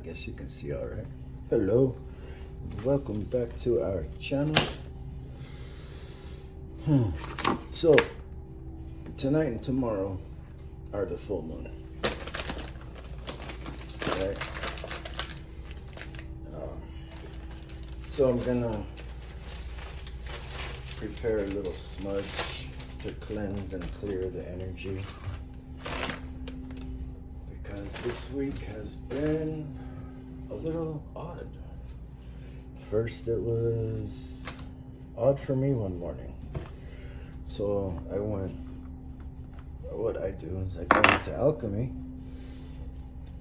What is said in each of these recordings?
guess you can see all right. Hello, welcome back to our channel. So, tonight and tomorrow are the full moon. Right? So I'm gonna prepare a little smudge to cleanse and clear the energy, because this week has been a little odd. First, it was odd for me one morning. So what I do is I go into alchemy,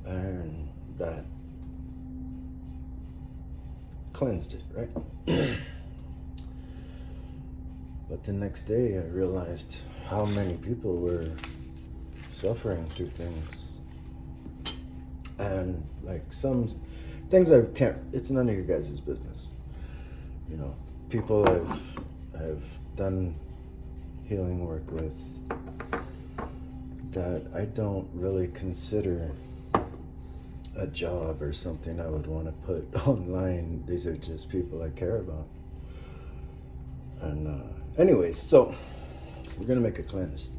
and that cleansed it, right? But the next day I realized how many people were suffering through things. And like some things I can't, it's none of your guys' business. You know, people I've done healing work with that I don't really consider a job or something I would want to put online. These are just people I care about. And anyways, so we're gonna make a cleanse.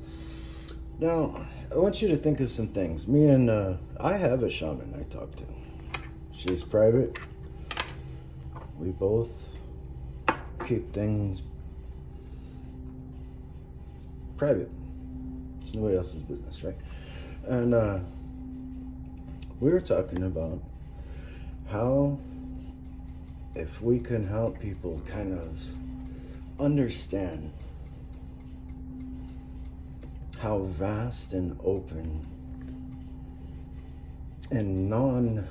Now, I want you to think of some things. I have a shaman I talk to. She's private. We both keep things private. It's nobody else's business, right? And we were talking about how if we can help people kind of understand how vast and open and non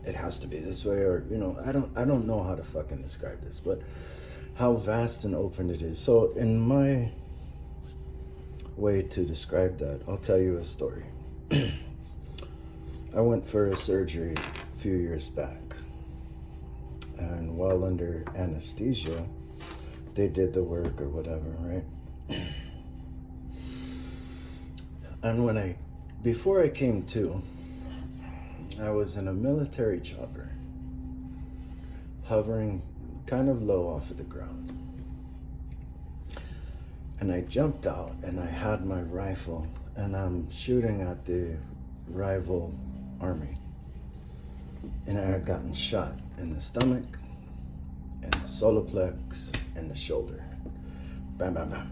it has to be this way, or I don't know how to fucking describe this, but how vast and open it is. So in my way to describe that, I'll tell you a story. I went for a surgery a few years back, and while under anesthesia, they did the work or whatever, right? And before I came to, I was in a military chopper, hovering kind of low off of the ground. And I jumped out and I had my rifle and I'm shooting at the rival army. And I had gotten shot in the stomach, in the solar plex, and the shoulder. Bam, bam, bam.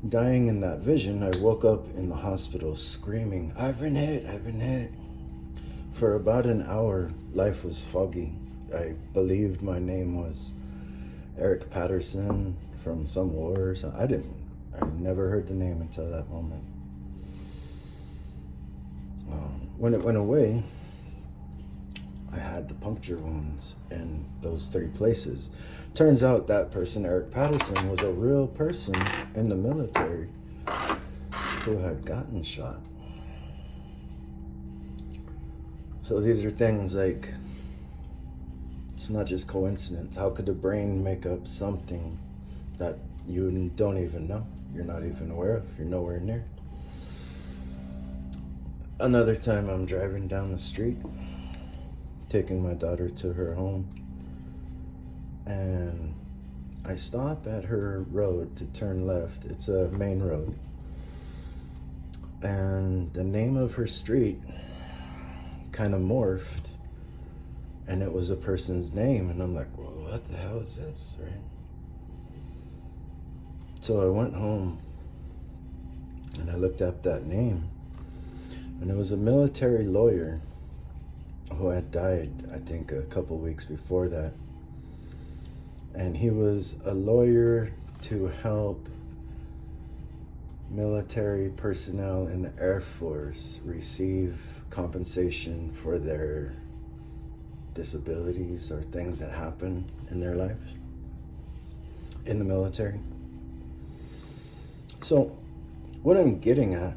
Dying in that vision, I woke up in the hospital screaming, I've been hit, I've been hit. For about an hour, life was foggy. I believed my name was Eric Patterson from some war or something. I never heard the name until that moment. When it went away, I had the puncture wounds in those 3 places. Turns out that person, Eric Patterson, was a real person in the military who had gotten shot. So these are things like, it's not just coincidence. How could the brain make up something that you don't even know, you're not even aware of, you're nowhere near? Another time I'm driving down the street, taking my daughter to her home, and I stop at her road to turn left. It's a main road, and the name of her street kind of morphed, and it was a person's name, and I'm like, well, what the hell is this, right? So I went home and I looked up that name, and it was a military lawyer who had died, I think, a couple weeks before that. And he was a lawyer to help military personnel in the Air Force receive compensation for their disabilities or things that happen in their life in the military. So what I'm getting at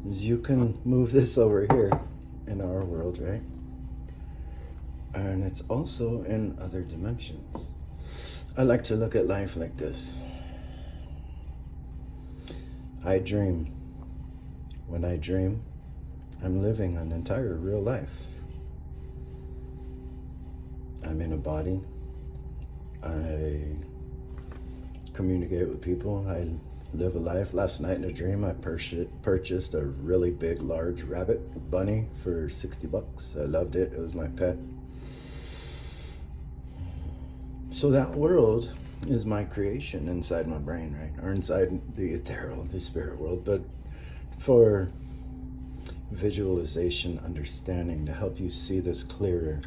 is you can move this over here in our world, right? And it's also in other dimensions. I like to look at life like this. I dream When I dream, I'm living an entire real life. I'm in a body. I communicate with people. I live a life. Last night in a dream, I purchased a really big, large rabbit bunny for $60. I loved it. It was my pet. So that world is my creation inside my brain, right? Or inside the ethereal, the spirit world. But for visualization, understanding, to help you see this clearer,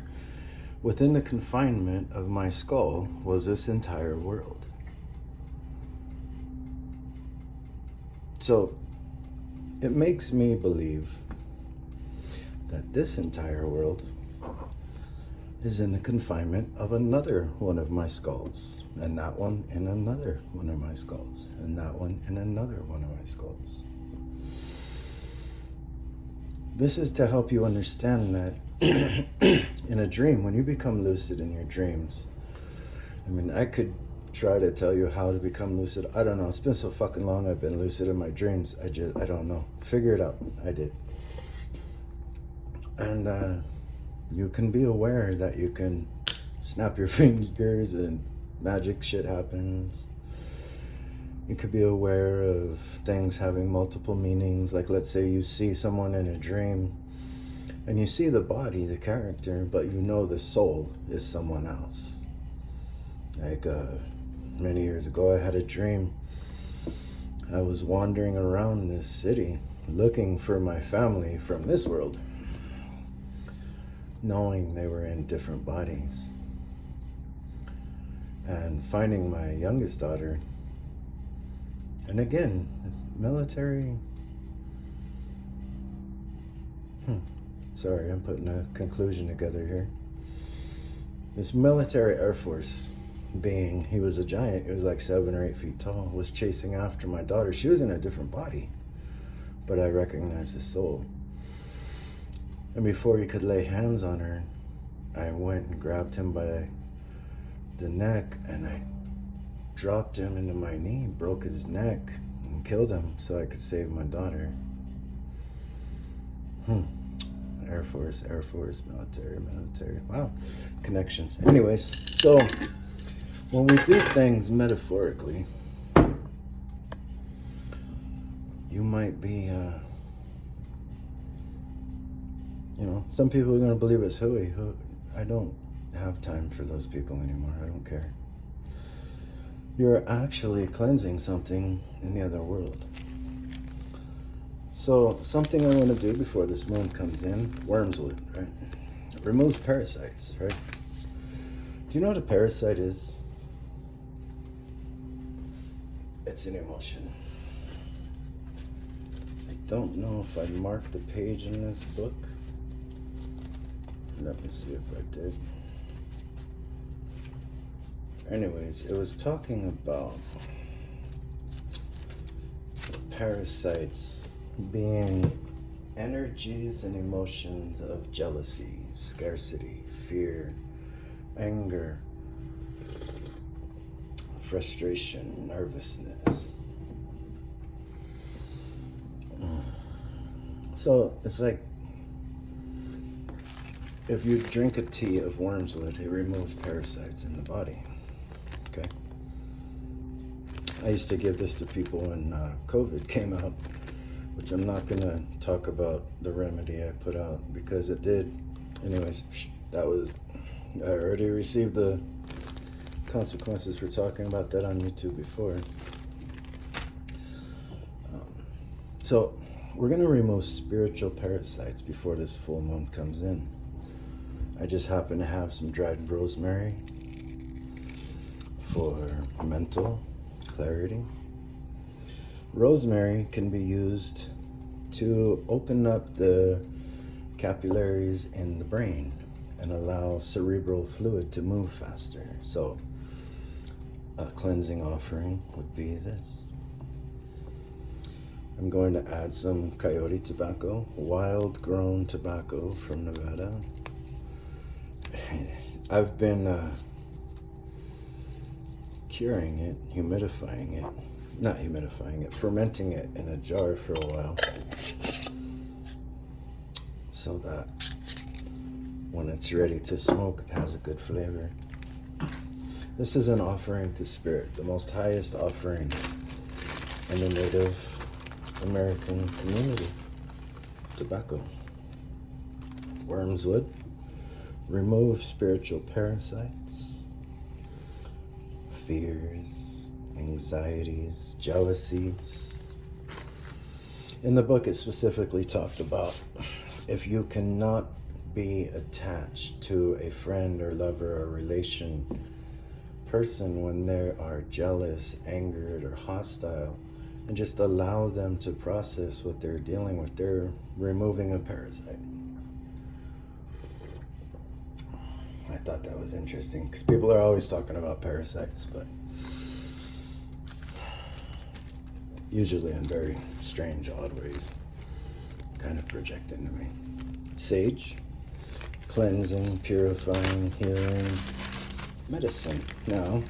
within the confinement of my skull was this entire world. So it makes me believe that this entire world is in the confinement of another one of my skulls, and that one in another one of my skulls, and that one in another one of my skulls. This is to help you understand that in a dream, when you become lucid in your dreams, I mean, I could try to tell you how to become lucid. I don't know. It's been so fucking long I've been lucid in my dreams. I don't know. Figure it out. I did. And you can be aware that you can snap your fingers and magic shit happens. You could be aware of things having multiple meanings. Like, let's say you see someone in a dream and you see the body, the character, but you know the soul is someone else. Like, many years ago, I had a dream. I was wandering around this city looking for my family from this world, knowing they were in different bodies, and finding my youngest daughter. And again, military. Sorry, I'm putting a conclusion together here. This military Air Force being, he was a giant, he was like 7 or 8 feet tall, was chasing after my daughter. She was in a different body, but I recognized the soul. And before he could lay hands on her, I went and grabbed him by the neck, and I dropped him into my knee, broke his neck, and killed him so I could save my daughter. Air Force, military. Wow, connections. Anyways, so when we do things metaphorically, you might be, some people are going to believe it's hooey. I don't have time for those people anymore. I don't care. You're actually cleansing something in the other world. So something I want to do before this moon comes in, wormswood, right? It removes parasites, right? Do you know what a parasite is? It's an emotion. I don't know if I marked the page in this book. Let me see if I did. Anyways, it was talking about parasites being energies and emotions of jealousy, scarcity, fear, anger, frustration, nervousness. So it's like, if you drink a tea of wormswood, it removes parasites in the body. Okay? I used to give this to people when COVID came out, which I'm not going to talk about the remedy I put out because it did. Anyways, I already received the consequences for talking about that on YouTube before. So we're going to remove spiritual parasites before this full moon comes in. I just happen to have some dried rosemary for mental clarity. Rosemary can be used to open up the capillaries in the brain and allow cerebral fluid to move faster. So a cleansing offering would be this. I'm going to add some coyote tobacco, wild grown tobacco from Nevada. I've been curing it, fermenting it in a jar for a while. so that when it's ready to smoke, it has a good flavor. This is an offering to Spirit, the most highest offering in the Native American community. Tobacco. Worm's wood. Remove spiritual parasites, fears, anxieties, jealousies. In the book, it specifically talked about if you cannot be attached to a friend or lover or relation person when they are jealous, angered, or hostile, and just allow them to process what they're dealing with, they're removing a parasite. I thought that was interesting because people are always talking about parasites, but usually in very strange, odd ways, kind of project into me. Sage, cleansing, purifying, healing, medicine. Now,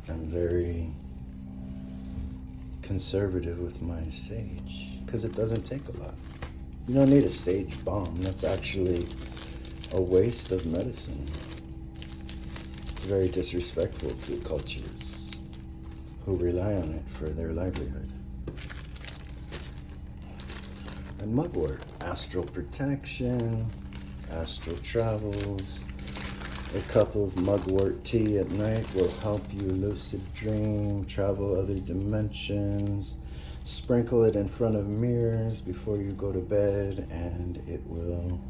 I'm very conservative with my sage because it doesn't take a lot. You don't need a sage bomb. That's actually a waste of medicine. It's very disrespectful to cultures who rely on it for their livelihood. And mugwort, astral protection, astral travels. A cup of mugwort tea at night will help you lucid dream, travel other dimensions. Sprinkle it in front of mirrors before you go to bed, and it will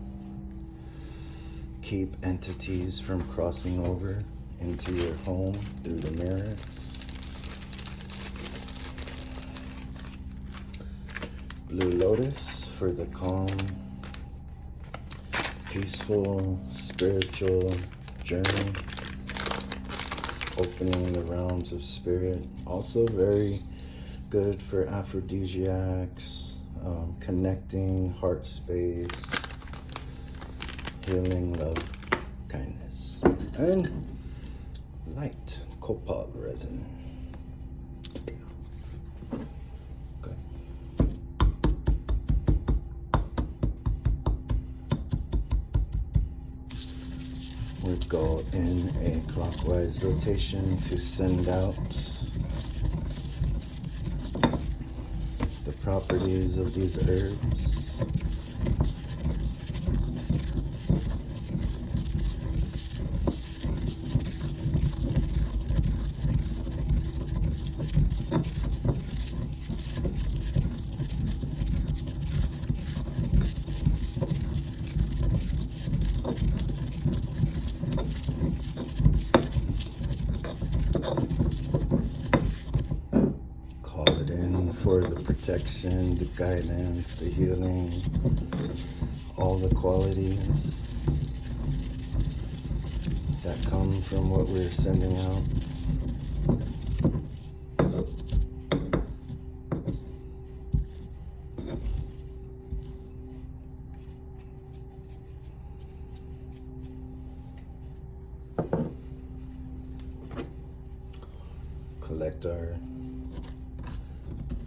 keep entities from crossing over into your home through the mirrors. Blue lotus for the calm, peaceful, spiritual journey, opening the realms of spirit. Also very good for aphrodisiacs, connecting heart space, healing, love, kindness. And light, copal resin. Okay. We go in a clockwise rotation to send out the properties of these herbs. For the protection, the guidance, the healing, all the qualities that come from what we're sending out. Collect our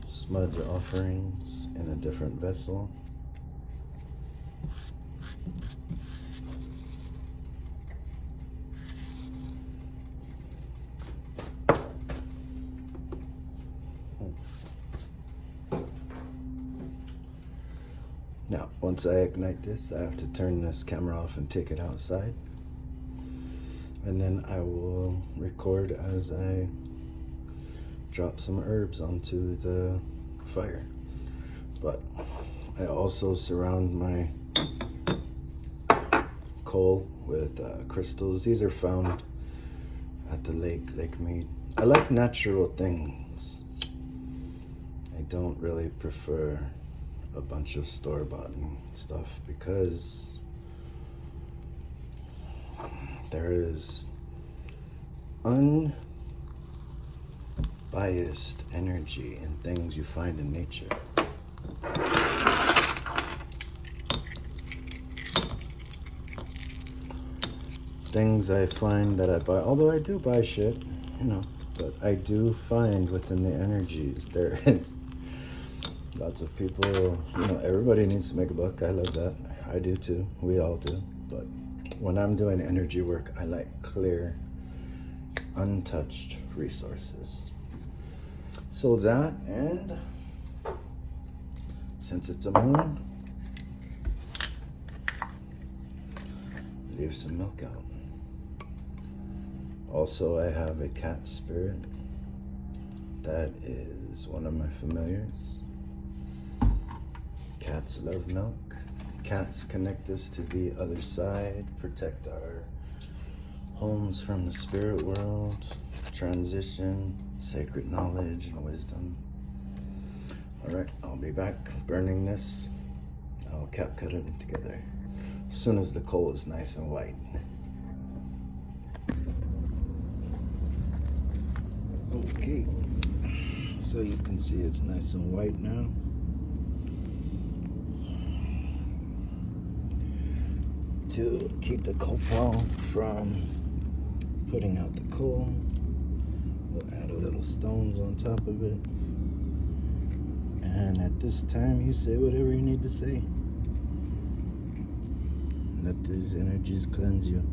smudge offerings in a different vessel. Now, once I ignite this, I have to turn this camera off and take it outside. And then I will record as I drop some herbs onto the fire. But I also surround my coal with crystals. These are found at the Lake Mead. I like natural things. I don't really prefer a bunch of store-bought stuff because there is unbiased energy in things you find in nature. Things I find that I buy, although I do buy shit, but I do find within the energies there Lots of people, everybody needs to make a buck. I love that. I do too. We all do. But when I'm doing energy work, I like clear, untouched resources. So that, and since it's a moon, leave some milk out. Also, I have a cat spirit that is one of my familiars. Cats love milk. Cats connect us to the other side, protect our homes from the spirit world, transition, sacred knowledge, and wisdom. All right, I'll be back burning this. I'll cap cut it together as soon as the coal is nice and white. Okay, so you can see it's nice and white now. To keep the copal from putting out the coal, we'll add a little stones on top of it. And at this time, you say whatever you need to say. Let these energies cleanse you.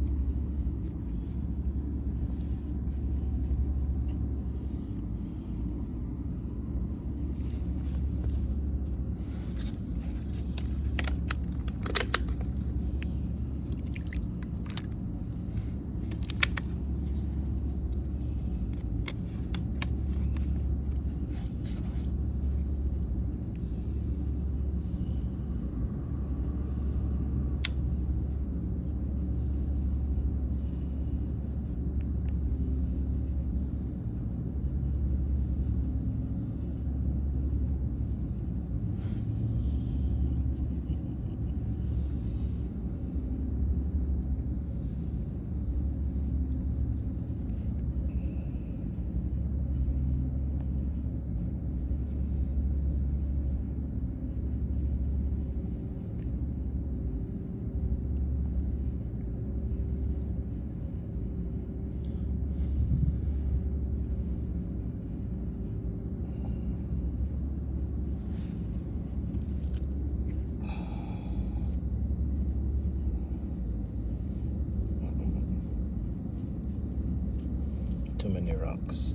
Too many rocks.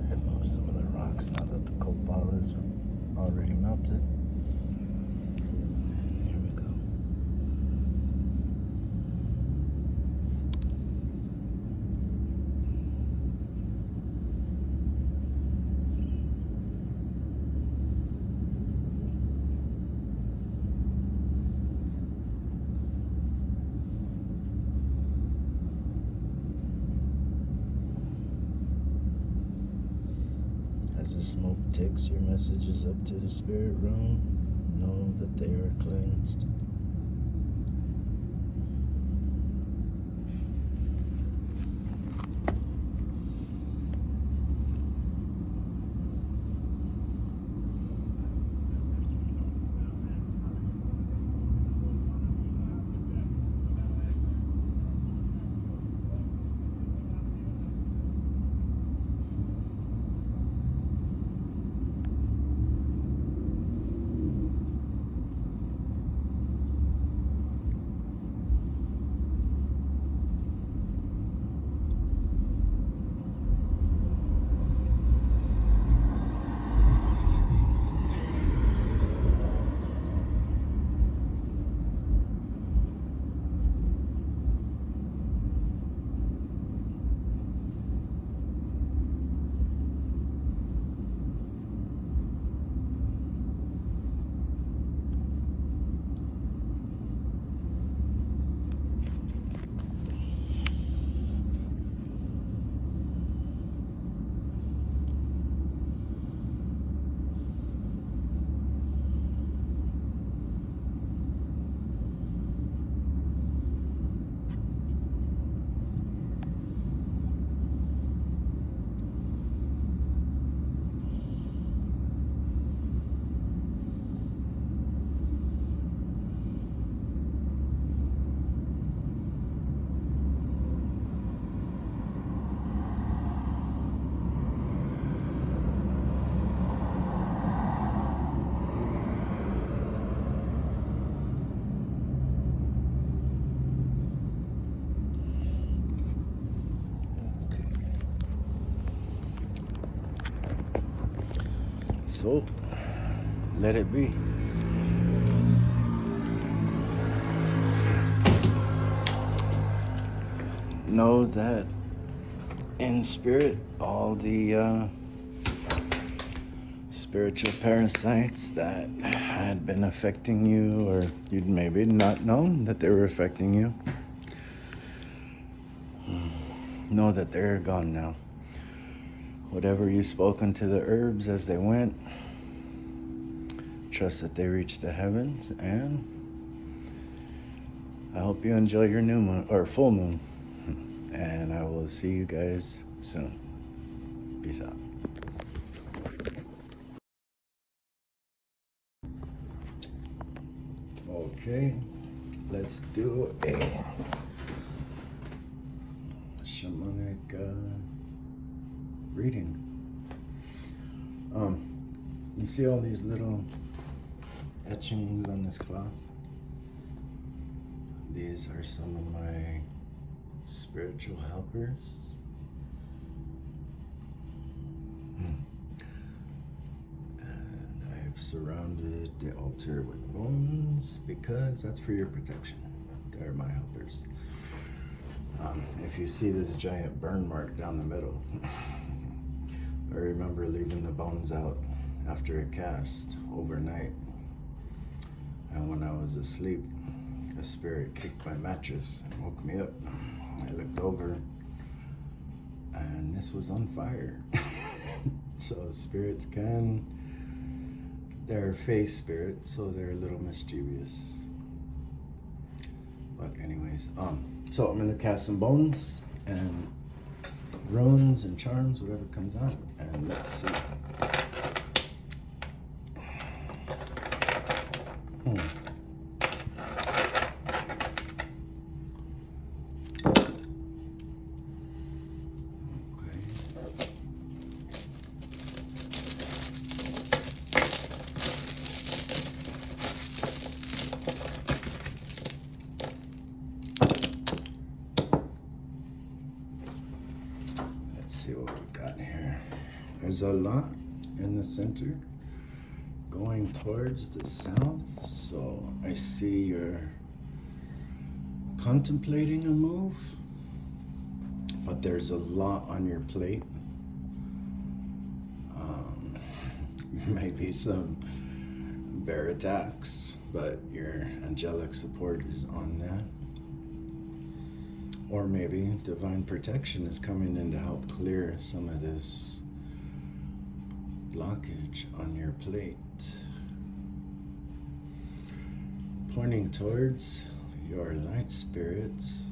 Remove some of the rocks now that the copal is already melted. And here we go. As the smoke takes your messages up to the spirit realm, know that they are cleansed. So, let it be. Know that in spirit, all the spiritual parasites that had been affecting you, or you'd maybe not known that they were affecting you, know that they're gone now. Whatever you spoke into the herbs as they went, trust that they reached the heavens, and I hope you enjoy your new moon, or full moon, and I will see you guys soon. Peace out. Okay, let's do a shamanic reading. You see all these little etchings on this cloth? These are some of my spiritual helpers. And I've surrounded the altar with bones because that's for your protection. They're my helpers. If you see this giant burn mark down the middle, I remember leaving the bones out after a cast overnight. And when I was asleep, a spirit kicked my mattress and woke me up. I looked over and this was on fire. So spirits they're face spirits, so they're a little mischievous. But anyways, so I'm gonna cast some bones and runes and charms, whatever comes out, and let's see. See what we got here. There's a lot in the center going towards the south, so I see you're contemplating a move, but there's a lot on your plate. Maybe some bear attacks, but your angelic support is on that. Or maybe divine protection is coming in to help clear some of this blockage on your plate. Pointing towards your light spirits.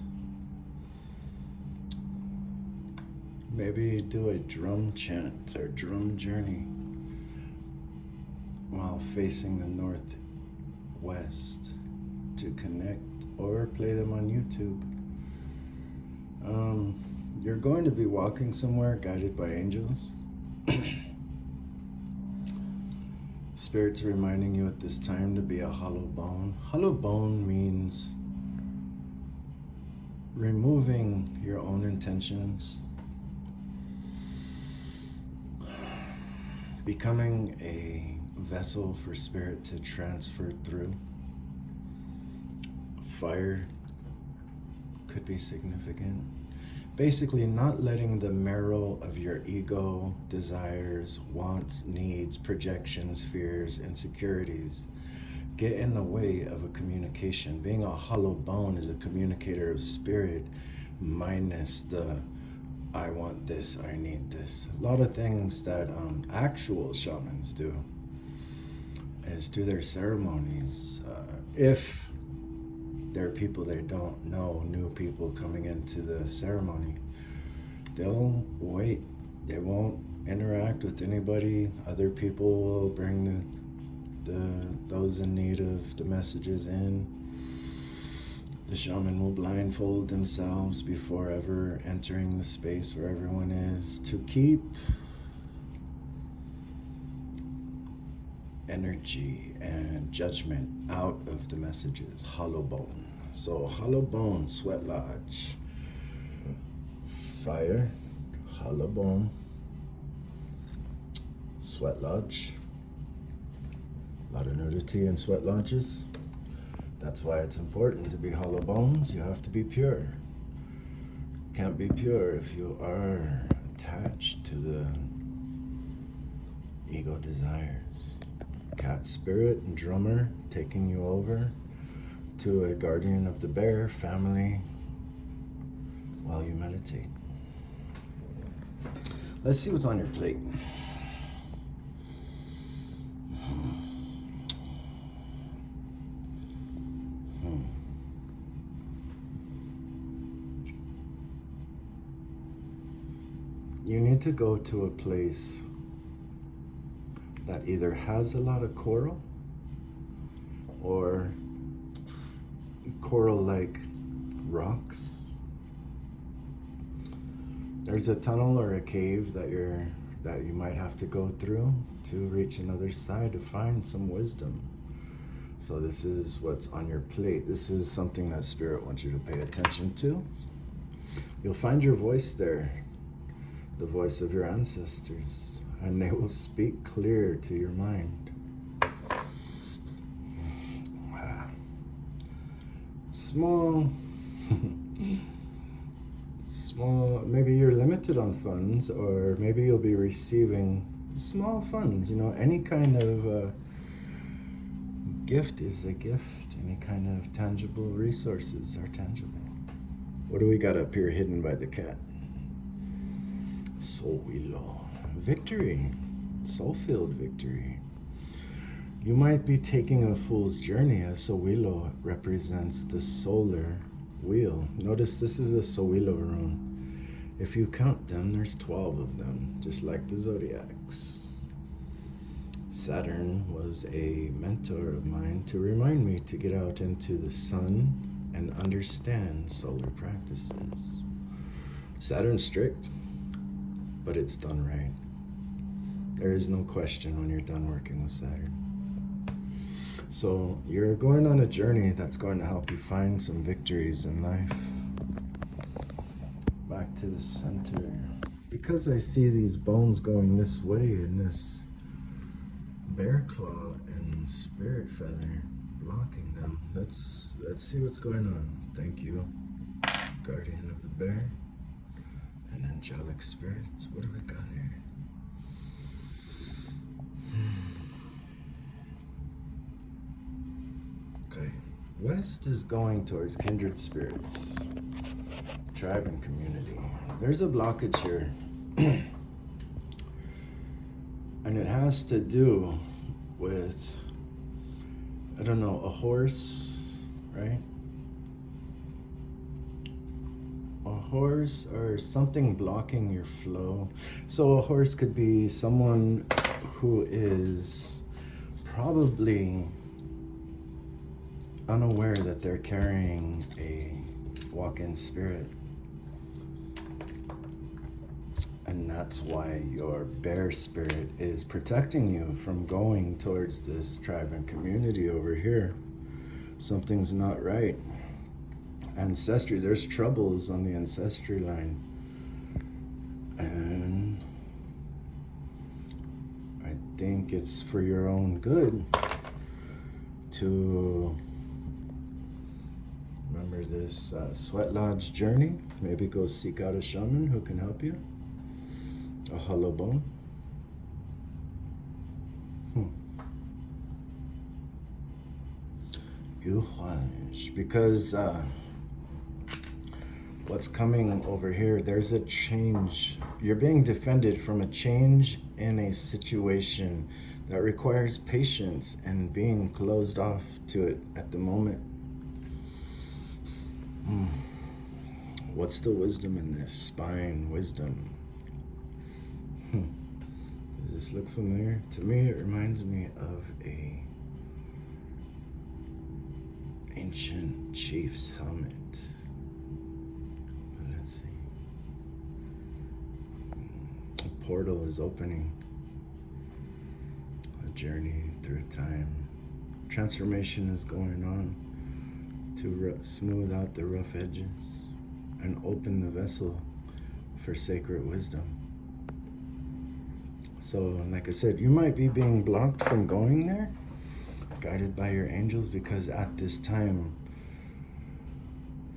Maybe do a drum chant or drum journey while facing the northwest to connect, or play them on YouTube. You're going to be walking somewhere guided by angels. Spirits reminding you at this time to be a hollow bone. Hollow bone means removing your own intentions, becoming a vessel for spirit to transfer through. Fire could be significant. Basically, not letting the marrow of your ego, desires, wants, needs, projections, fears, insecurities get in the way of a communication. Being a hollow bone is a communicator of spirit, minus the I want this, I need this. A lot of things that actual shamans do is do their ceremonies. If there are people they don't know, new people coming into the ceremony, they'll wait. They won't interact with anybody. Other people will bring those in need of the messages in. The shaman will blindfold themselves before ever entering the space where everyone is, to keep energy and judgment out of the messages. Hollow bone. So hollow bone, sweat lodge. Fire, hollow bone, sweat lodge. A lot of nudity in sweat lodges. That's why it's important to be hollow bones. You have to be pure. Can't be pure if you are attached to the ego desires. Cat spirit and drummer taking you over to a guardian of the bear family while you meditate. Let's see what's on your plate. You need to go to a place that either has a lot of coral or coral-like rocks. There's a tunnel or a cave that you might have to go through to reach another side to find some wisdom. So this is what's on your plate. This is something that Spirit wants you to pay attention to. You'll find your voice there, the voice of your ancestors, and they will speak clear to your mind. Small, maybe you're limited on funds, or maybe you'll be receiving small funds. Any kind of gift is a gift. Any kind of tangible resources are tangible. What do we got up here hidden by the cat? Soul willow. Victory. Soul-filled victory. You might be taking a fool's journey. A Sowilo represents the solar wheel. Notice this is a Sowilo rune. If you count them, there's 12 of them, just like the zodiacs. Saturn was a mentor of mine to remind me to get out into the sun and understand solar practices. Saturn's strict, but it's done right. There is no question when you're done working with Saturn. So you're going on a journey that's going to help you find some victories in life. Back to the center. Because I see these bones going this way in this bear claw and spirit feather blocking them. Let's see what's going on. Thank you, guardian of the bear and angelic spirits. What do we got here? Okay, west is going towards kindred spirits, tribe and community. There's a blockage here, and it has to do with, I don't know, a horse, right? A horse or something blocking your flow. So a horse could be someone who is probably unaware that they're carrying a walk-in spirit. And that's why your bear spirit is protecting you from going towards this tribe and community over here. Something's not right. Ancestry, there's troubles on the ancestry line. And I think it's for your own good to remember this sweat lodge journey. Maybe go seek out a shaman who can help you. A hollow bone. Because what's coming over here, there's a change. You're being defended from a change in a situation that requires patience and being closed off to it at the moment. What's the wisdom in this? Spine wisdom. Does this look familiar? To me, it reminds me of a ancient chief's helmet. Let's see. A portal is opening. A journey through time. Transformation is going on to smooth out the rough edges and open the vessel for sacred wisdom. So, like I said, you might be being blocked from going there guided by your angels, because at this time,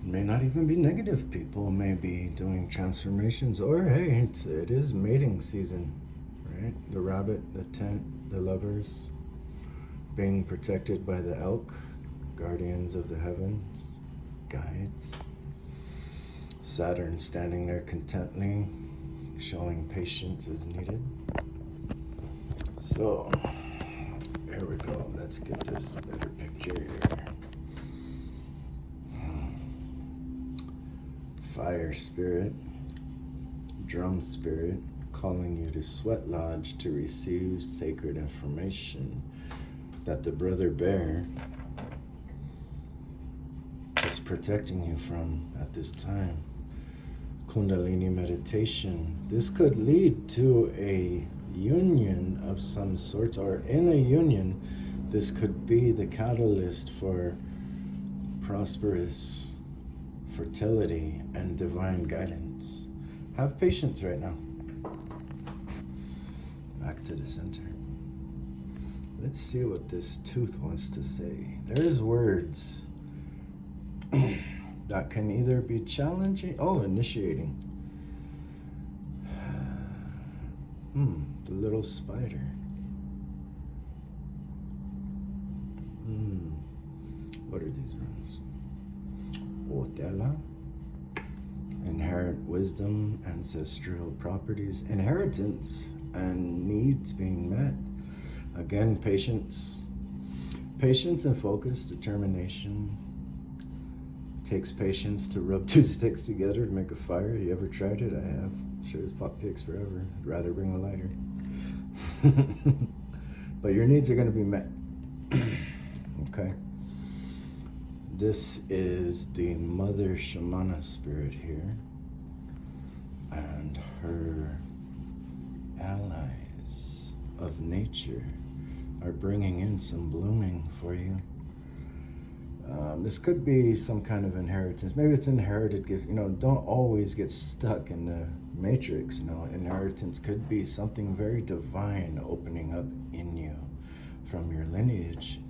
it may not even be negative. People may be doing transformations, or hey, it is mating season, right? The rabbit, the tent, the lovers, being protected by the elk, guardians of the heavens, guides. Saturn standing there contently, showing patience is needed. So, here we go. Let's get this better picture here. Fire spirit, drum spirit, calling you to Sweat Lodge to receive sacred information that the brother bear is protecting you from at this time. Kundalini meditation. This could lead to a union of some sorts, or in a union, this could be the catalyst for prosperous fertility and divine guidance. Have patience right now. Back to the center. Let's see what this tooth wants to say. There's words that can either be challenging. Oh, initiating. The little spider. What are these runes? Otela. Inherent wisdom, ancestral properties, inheritance, and needs being met. Again, patience. Patience and focus, determination. Takes patience to rub two sticks together to make a fire. You ever tried it? I have. Sure as fuck takes forever. I'd rather bring a lighter. But your needs are going to be met. Okay. This is the mother shamana spirit here, and her allies of nature are bringing in some blooming for you. This could be some kind of inheritance. Maybe it's inherited gifts. Don't always get stuck in the matrix. Inheritance could be something very divine opening up in you from your lineage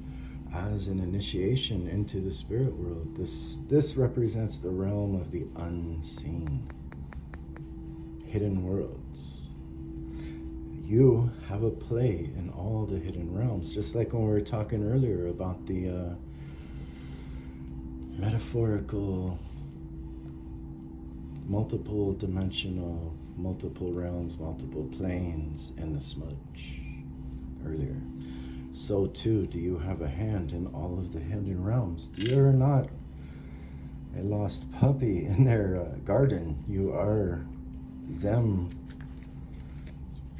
as an initiation into the spirit world. This represents the realm of the unseen, hidden worlds. You have a play in all the hidden realms, just like when we were talking earlier about the metaphorical, multiple dimensional, multiple realms, multiple planes in the smudge earlier. So too, do you have a hand in all of the hidden realms? You're not a lost puppy in their garden. You are them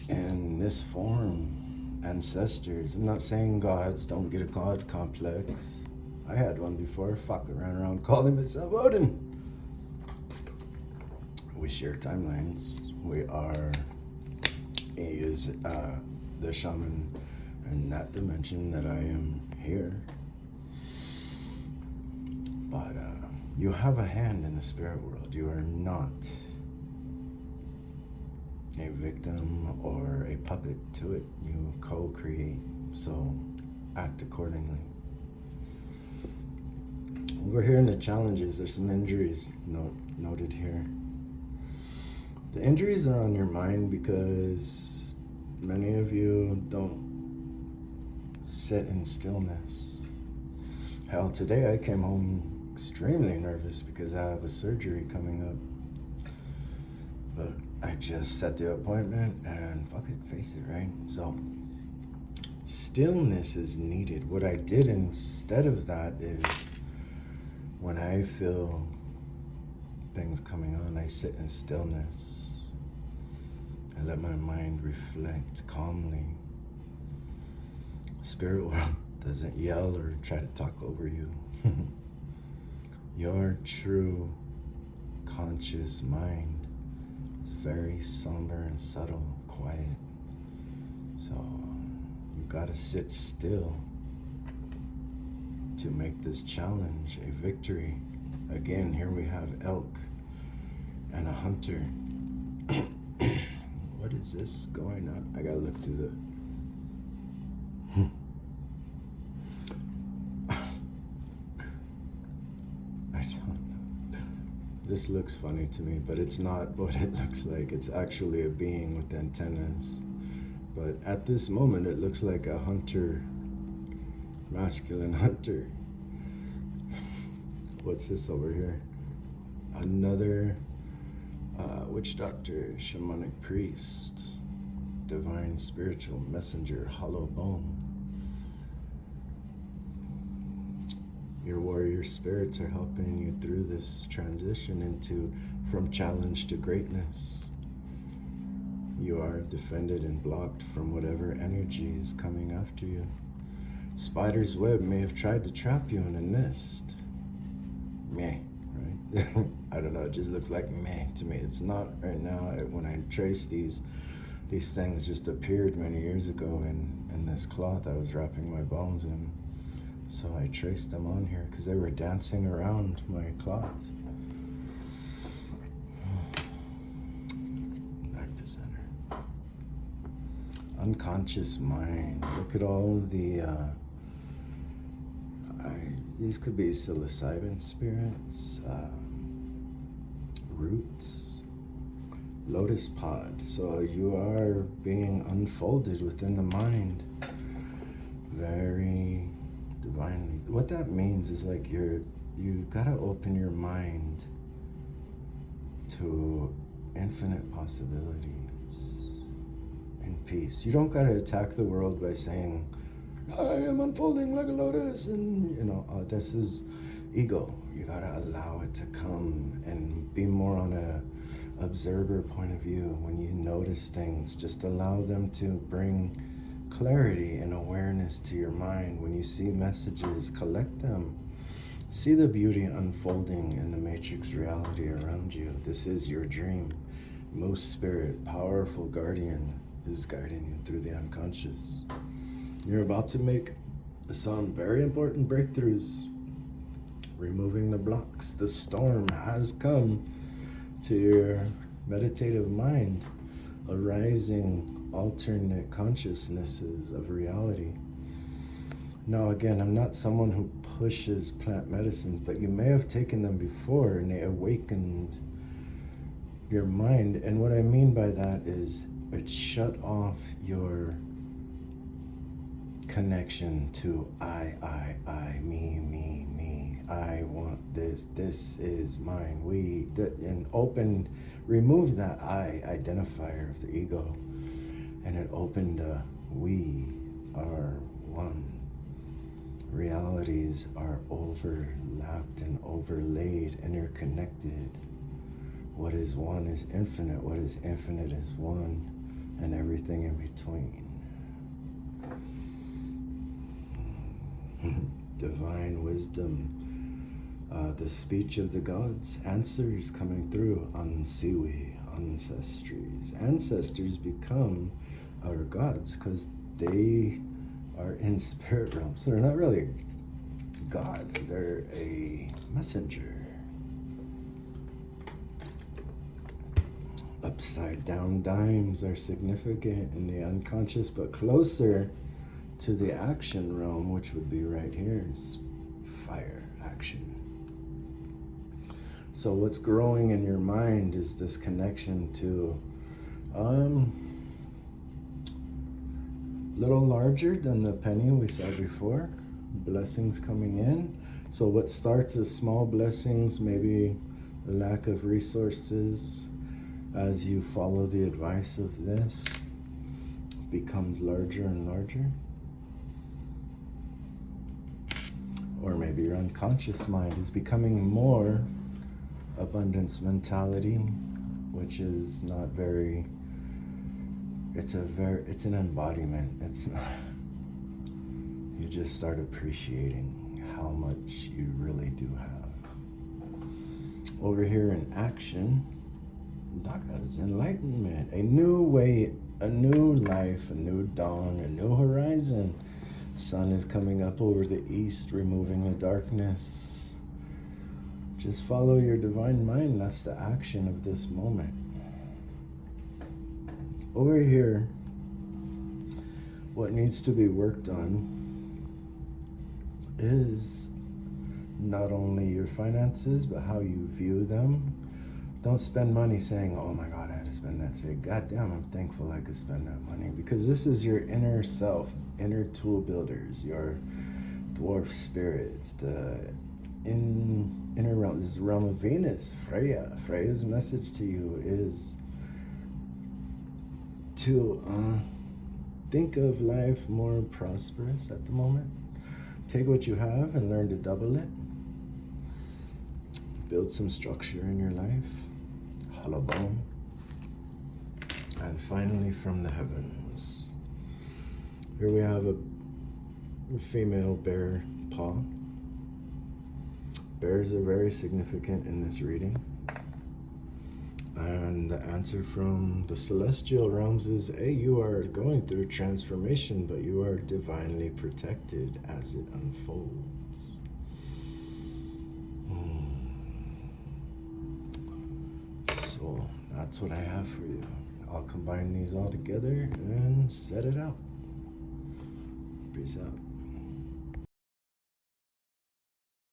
in this form, ancestors. I'm not saying gods, don't get a god complex. I had one before. Fuck, I ran around calling myself Odin. We share timelines. He is the shaman in that dimension that I am here. But you have a hand in the spirit world. You are not a victim or a puppet to it. You co-create, so act accordingly. Over here in the challenges, there's some injuries noted here. The injuries are on your mind because many of you don't sit in stillness. Hell, today I came home extremely nervous because I have a surgery coming up. But I just set the appointment and fuck it, face it, right? So, stillness is needed. What I did instead of that is, when I feel things coming on, I sit in stillness. I let my mind reflect calmly. Spirit world doesn't yell or try to talk over you. Your true conscious mind is very somber and subtle, quiet. So you gotta sit still to make this challenge a victory. Again, here we have elk and a hunter. What is this going on? I gotta look through This looks funny to me, but it's not what it looks like. It's actually a being with antennas. But at this moment, it looks like a hunter, masculine hunter. What's this over here? Another witch doctor, shamanic priest, divine spiritual messenger, hollow bone. Your warrior spirits are helping you through this transition from challenge to greatness. You are defended and blocked from whatever energy is coming after you. Spider's web may have tried to trap you in a nest. Meh, right? I don't know, it just looks like meh to me. It's not right now. When I trace these things just appeared many years ago in this cloth I was wrapping my bones in. So I traced them on here because they were dancing around my cloth. Back to center. Unconscious mind. Look at all the these could be psilocybin spirits, roots, lotus pod. So you are being unfolded within the mind very divinely. What that means is like you gotta open your mind to infinite possibilities and peace. You don't gotta attack the world by saying, I am unfolding like a lotus, and this is ego. You gotta allow it to come and be more on a observer point of view. When you notice things, just allow them to bring clarity and awareness to your mind. When you see messages, collect them. See the beauty unfolding in the matrix reality around you. This is your dream. Most spirit, powerful guardian, is guiding you through the unconscious. You're about to make some very important breakthroughs, removing the blocks. The storm has come to your meditative mind, arising alternate consciousnesses of reality. Now again, I'm not someone who pushes plant medicines, but you may have taken them before and they awakened your mind. And what I mean by that is it shut off your connection to I, me, I want this is mine, and remove that I identifier of the ego, and it opened a we are one. Realities are overlapped and overlaid, interconnected. What is one is infinite, what is infinite is one, and everything in between. Divine wisdom, the speech of the gods, answers coming through, Ansiwi, ancestries. Ancestors become our gods because they are in spirit realms. They're not really God, they're a messenger. Upside down dimes are significant in the unconscious, but closer to the action realm, which would be right here, is fire action. So what's growing in your mind is this connection to little larger than the penny we saw before, blessings coming in. So what starts as small blessings, maybe lack of resources, as you follow the advice of this, becomes larger and larger. Or maybe your unconscious mind is becoming more abundance mentality, which is not very, it's an embodiment. It's not, you just start appreciating how much you really do have. Over here in action, Dagas, enlightenment, a new way, a new life, a new dawn, a new horizon. Sun is coming up over the east, removing the darkness. Just follow your divine mind. That's the action of this moment. Over here, what needs to be worked on is not only your finances, but how you view them, Don't spend money saying, oh my God, I had to spend that. Say, God damn, I'm thankful I could spend that money. Because this is your inner self, inner tool builders, your dwarf spirits, the inner realm. This is the realm of Venus, Freya. Freya's message to you is to think of life more prosperous at the moment. Take what you have and learn to double it. Build some structure in your life. Hollow bone. And finally, from the heavens. Here we have a female bear paw. Bears are very significant in this reading. And the answer from the celestial realms is, hey, you are going through transformation, but you are divinely protected as it unfolds. So that's what I have for you. I'll combine these all together and set it out. Peace out.